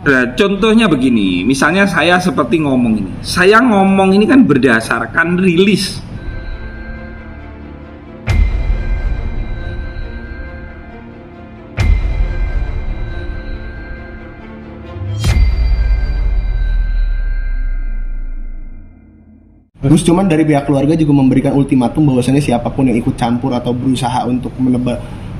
Nah, contohnya begini, misalnya saya seperti ngomong ini. Saya ngomong ini kan berdasarkan rilis. Gus, cuman dari pihak keluarga juga memberikan ultimatum bahwasannya siapapun yang ikut campur atau berusaha untuk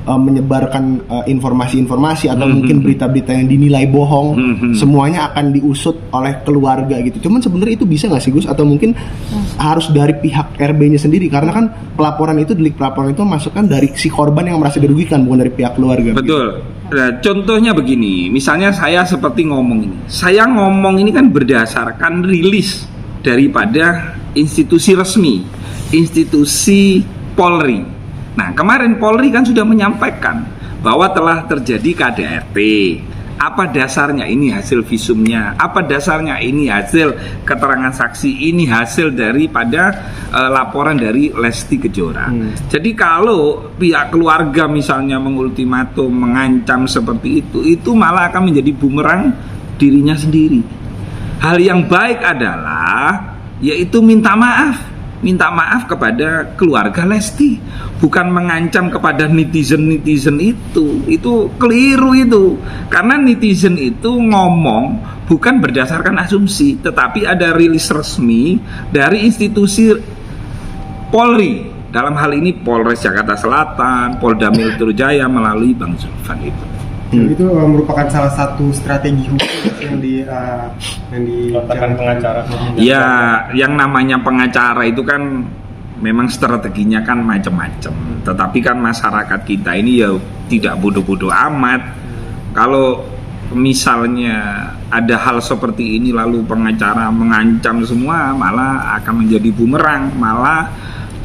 menyebarkan informasi-informasi atau mungkin berita-berita yang dinilai bohong, semuanya akan diusut oleh keluarga gitu. Cuman sebenarnya itu bisa nggak sih Gus? Atau mungkin harus dari pihak RB-nya sendiri? Karena kan delik pelaporan itu masukkan dari si korban yang merasa dirugikan, bukan dari pihak keluarga. Betul. Gitu. Nah, contohnya begini, misalnya saya seperti ngomong ini. Saya ngomong ini kan berdasarkan rilis daripada institusi resmi, institusi Polri. Nah, kemarin Polri kan sudah menyampaikan bahwa telah terjadi KDRT. Apa dasarnya? Ini hasil visumnya. Apa dasarnya? Ini hasil keterangan saksi. Ini hasil daripada laporan dari Lesti Kejora. Jadi kalau pihak keluarga misalnya mengultimatum, mengancam seperti itu malah akan menjadi bumerang dirinya sendiri. Hal yang baik adalah yaitu minta maaf kepada keluarga Lesti, bukan mengancam kepada netizen itu keliru itu, karena netizen itu ngomong bukan berdasarkan asumsi, tetapi ada rilis resmi dari institusi Polri, dalam hal ini Polres Jakarta Selatan, Polda Metro Jaya melalui Bang Zulfan itu. Itu merupakan salah satu strategi hukum yang dilakukan pengacara. Ya, yang namanya pengacara itu kan memang strateginya kan macam-macam. Tetapi kan masyarakat kita ini ya tidak bodoh-bodoh amat. Kalau misalnya ada hal seperti ini lalu pengacara mengancam semua, malah akan menjadi bumerang. Malah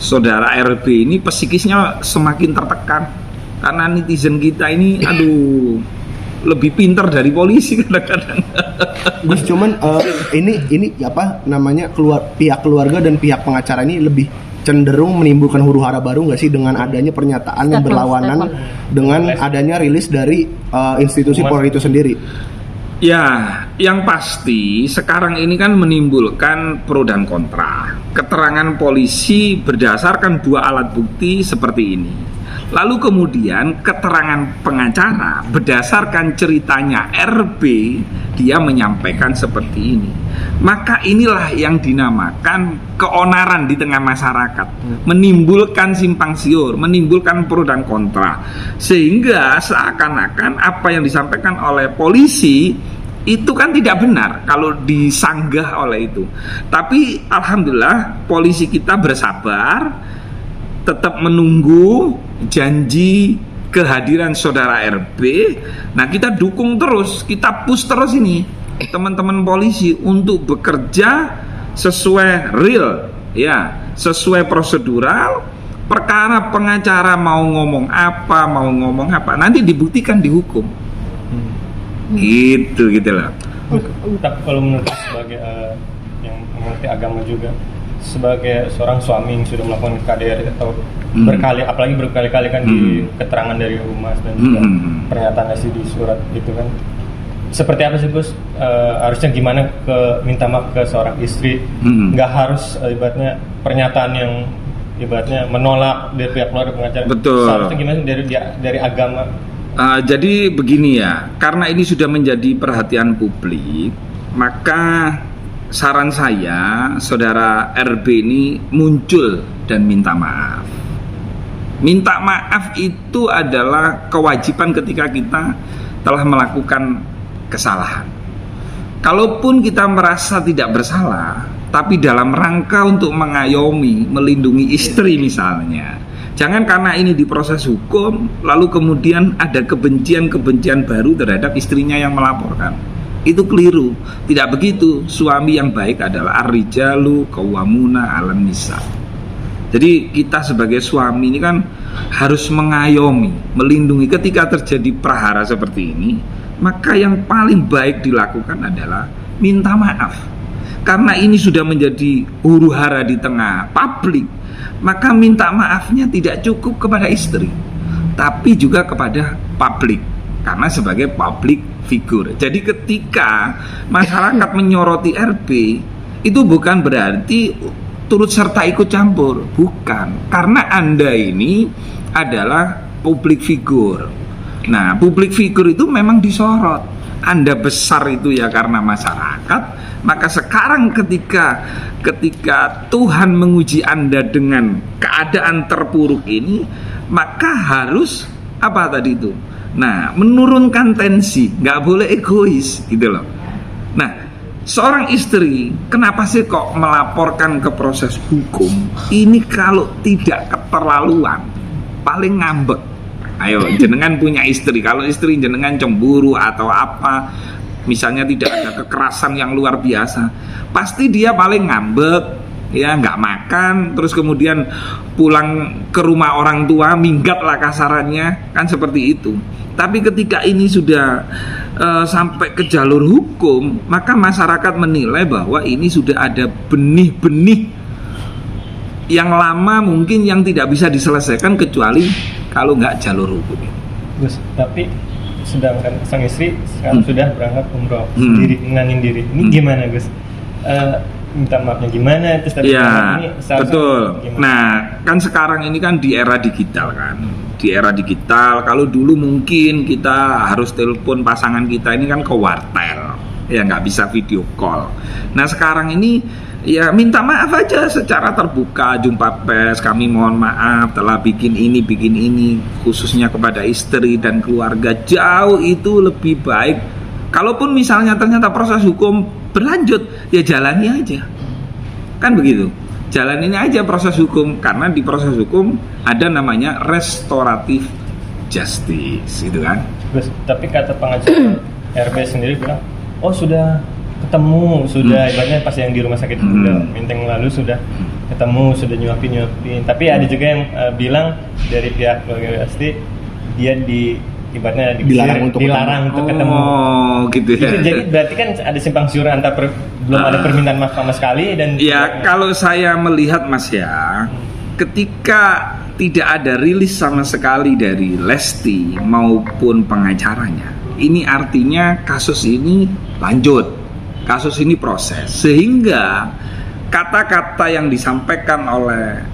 saudara RB ini psikisnya semakin tertekan. Karena netizen kita ini, lebih pintar dari polisi kadang-kadang. Gus, cuman ini apa namanya pihak keluarga dan pihak pengacara ini lebih cenderung menimbulkan huru-hara baru nggak sih dengan adanya pernyataan yang berlawanan dengan adanya rilis dari institusi Polri itu sendiri? Ya, yang pasti sekarang ini kan menimbulkan pro dan kontra. Keterangan polisi berdasarkan dua alat bukti seperti ini. Lalu kemudian keterangan pengacara berdasarkan ceritanya RB, dia menyampaikan seperti ini. Maka inilah yang dinamakan keonaran di tengah masyarakat, menimbulkan simpang siur, menimbulkan pro dan kontra, sehingga seakan-akan apa yang disampaikan oleh polisi itu kan tidak benar kalau disanggah oleh itu. Tapi alhamdulillah polisi kita bersabar, tetap menunggu janji kehadiran saudara RB. Nah, kita dukung terus, kita push terus ini teman-teman polisi untuk bekerja sesuai real, ya, sesuai prosedural. Perkara pengacara mau ngomong apa, nanti dibuktikan di hukum. Gitu lah. Tapi kalau menurut sebagai yang mengerti agama juga, sebagai seorang suami yang sudah melakukan KDRT atau apalagi berkali-kali kan di keterangan dari Humas dan juga pernyataan Lesti di surat itu kan, seperti apa sih Gus? Harusnya gimana minta maaf ke seorang istri? Nggak harus ibaratnya pernyataan yang ibaratnya menolak dari pihak keluarga pengacara. Betul. Seharusnya gimana dari agama? Jadi begini ya, karena ini sudah menjadi perhatian publik, maka saran saya, saudara RB ini muncul dan minta maaf. Minta maaf itu adalah kewajiban ketika kita telah melakukan kesalahan. Kalaupun kita merasa tidak bersalah, tapi dalam rangka untuk mengayomi, melindungi istri misalnya, jangan karena ini diproses hukum, lalu kemudian ada kebencian baru terhadap istrinya yang melaporkan. Itu keliru. Tidak begitu. Suami yang baik adalah ar-rijalu qawwamuna 'alan nisa. Jadi kita sebagai suami ini kan harus mengayomi, melindungi. Ketika terjadi prahara seperti ini, maka yang paling baik dilakukan adalah minta maaf. Karena ini sudah menjadi huru-hara di tengah publik, maka minta maafnya tidak cukup kepada istri, tapi juga kepada publik. karena sebagai public figure. Jadi ketika masyarakat menyoroti RB itu bukan berarti turut serta ikut campur, bukan. Karena Anda ini adalah public figure. Nah, public figure itu memang disorot. Anda besar itu ya karena masyarakat, maka sekarang ketika Tuhan menguji Anda dengan keadaan terpuruk ini, maka harus apa tadi itu? Nah, menurunkan tensi, nggak boleh egois gitu loh. Nah, seorang istri kenapa sih kok melaporkan ke proses hukum? Ini kalau tidak keterlaluan paling ngambek. Ayo, jenengan punya istri, kalau istri jenengan cemburu atau apa, misalnya tidak ada kekerasan yang luar biasa, pasti dia paling ngambek, ya nggak makan, terus kemudian pulang ke rumah orang tua, minggat lah kasarannya, kan seperti itu. Tapi ketika ini sudah sampai ke jalur hukum, maka masyarakat menilai bahwa ini sudah ada benih-benih yang lama mungkin yang tidak bisa diselesaikan kecuali kalau nggak jalur hukum. Gus, tapi sedangkan sang istri sekarang sudah berangkat umroh sendiri, nenangin diri. Ini gimana Gus? Minta maafnya gimana? Terus tapi ya, ini betul. Gimana? Nah, kan sekarang ini kan di era digital kan. Di era digital, kalau dulu mungkin kita harus telepon pasangan kita ini kan ke wartel, ya nggak bisa video call. Nah sekarang ini ya minta maaf aja secara terbuka, jumpa pers, kami mohon maaf telah bikin ini, khususnya kepada istri dan keluarga. Jauh itu lebih baik. Kalaupun misalnya ternyata proses hukum berlanjut, ya jalani aja, kan begitu. Jalan ini aja proses hukum, karena di proses hukum ada namanya restoratif justice, gitu kan. Gus, tapi kata pengacara RB sendiri bilang, oh sudah ketemu, sudah ibaratnya pas yang di rumah sakit udah Menteng lalu sudah ketemu, sudah nyuapin. Tapi ada juga yang bilang dari pihak keluarga Asti dia ibaratnya dilarang untuk ketemu. Oh, gitu ya. Jadi berarti kan ada simpang siur antara belum ada permintaan maaf sama sekali dan ya kalau saya melihat Mas ya, ketika tidak ada rilis sama sekali dari Lesti maupun pengacaranya, ini artinya kasus ini lanjut, kasus ini proses, sehingga kata-kata yang disampaikan oleh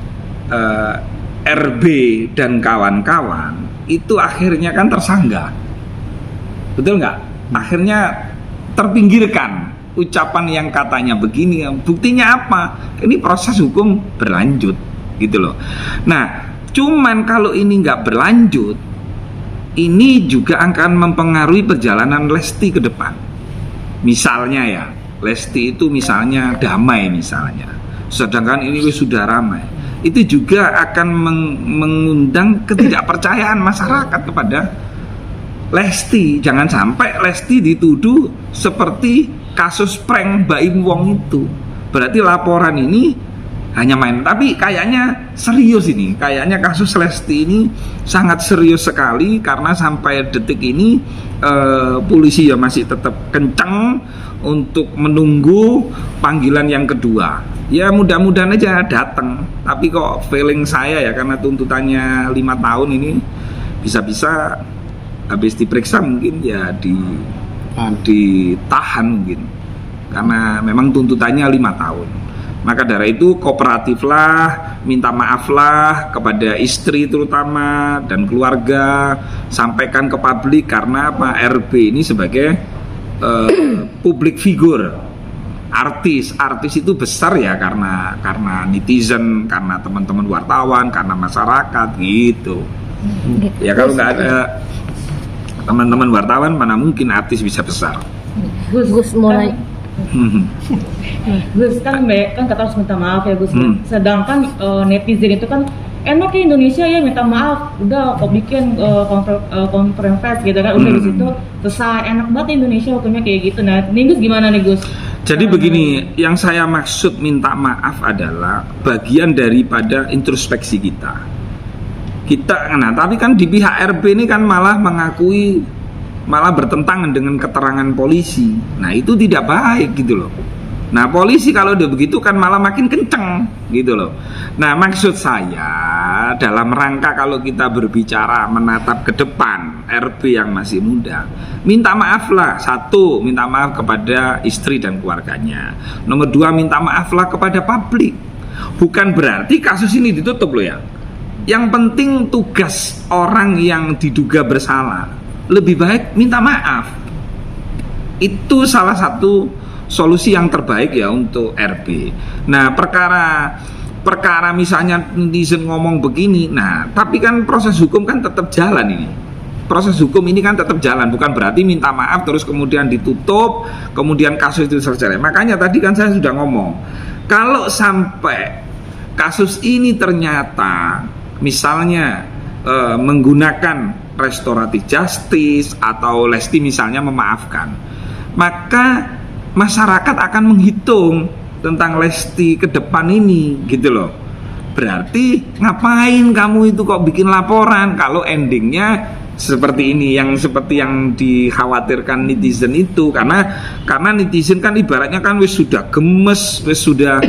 RB dan kawan-kawan itu akhirnya kan tersanggah, betul nggak? Akhirnya terpinggirkan ucapan yang katanya begini, buktinya apa? Ini proses hukum berlanjut, gitu loh. Nah, cuman kalau ini nggak berlanjut, ini juga akan mempengaruhi perjalanan Lesti ke depan. Misalnya ya, Lesti itu misalnya damai misalnya, sedangkan ini sudah ramai, itu juga akan mengundang ketidakpercayaan masyarakat kepada Lesti. Jangan sampai Lesti dituduh seperti kasus prank Baim Wong itu. Berarti laporan ini hanya main. Tapi kayaknya serius ini. Kayaknya kasus Lesti ini sangat serius sekali, karena sampai detik ini polisi ya masih tetap kencang untuk menunggu panggilan yang kedua. Ya mudah-mudahan aja datang. Tapi kok feeling saya ya, karena tuntutannya 5 tahun ini, bisa-bisa habis diperiksa mungkin ya ditahan mungkin, karena memang tuntutannya 5 tahun. Maka dari itu kooperatiflah, minta maaflah kepada istri terutama dan keluarga, sampaikan ke publik, karena apa? RB ini sebagai public figure, artis itu besar ya, karena netizen, karena teman-teman wartawan, karena masyarakat gitu. Ya kalau nggak ada teman-teman wartawan, mana mungkin artis bisa besar. Gus mulai. Gus kan kata harus minta maaf ya Gus. Sedangkan netizen itu kan enak ya Indonesia ya minta maaf, udah kok bikin conference pers gitu kan, udah di situ selesai, enak banget Indonesia hukumnya kayak gitu. Nah ini Gus gimana nih Gus? Jadi begini, yang saya maksud minta maaf adalah bagian daripada introspeksi kita. Nah tapi kan di pihak RB ini kan malah bertentangan dengan keterangan polisi. Nah itu tidak baik gitu loh. Nah polisi kalau udah begitu kan malah makin kenceng gitu loh. Nah maksud saya kita dalam rangka kalau kita berbicara menatap ke depan RB yang masih muda, minta maaf lah. Satu, minta maaf kepada istri dan keluarganya. Nomor dua, minta maaf lah kepada publik. Bukan berarti kasus ini ditutup loh ya. Yang penting tugas orang yang diduga bersalah lebih baik minta maaf. Itu salah satu solusi yang terbaik ya untuk RB. Nah, perkara misalnya netizen ngomong begini, nah tapi kan proses hukum kan tetap jalan ini. Proses hukum ini kan tetap jalan, bukan berarti minta maaf terus kemudian ditutup, kemudian kasus itu selesai. Makanya tadi kan saya sudah ngomong, kalau sampai kasus ini ternyata misalnya menggunakan restoratif justice atau Lesti misalnya memaafkan, maka masyarakat akan menghitung tentang Lesti ke depan ini gitu loh. Berarti ngapain kamu itu kok bikin laporan kalau endingnya seperti ini, yang seperti yang dikhawatirkan netizen itu. Karena netizen kan ibaratnya kan wis sudah gemes, wis sudah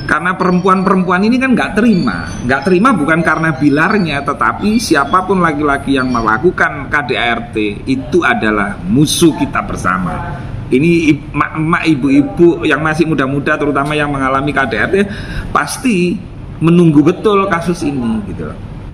karena perempuan ini kan nggak terima bukan karena bilarnya, tetapi siapapun laki-laki yang melakukan KDART itu adalah musuh kita bersama. Ini emak-emak, ibu-ibu yang masih muda-muda terutama yang mengalami KDRT pasti menunggu betul kasus ini gitu loh.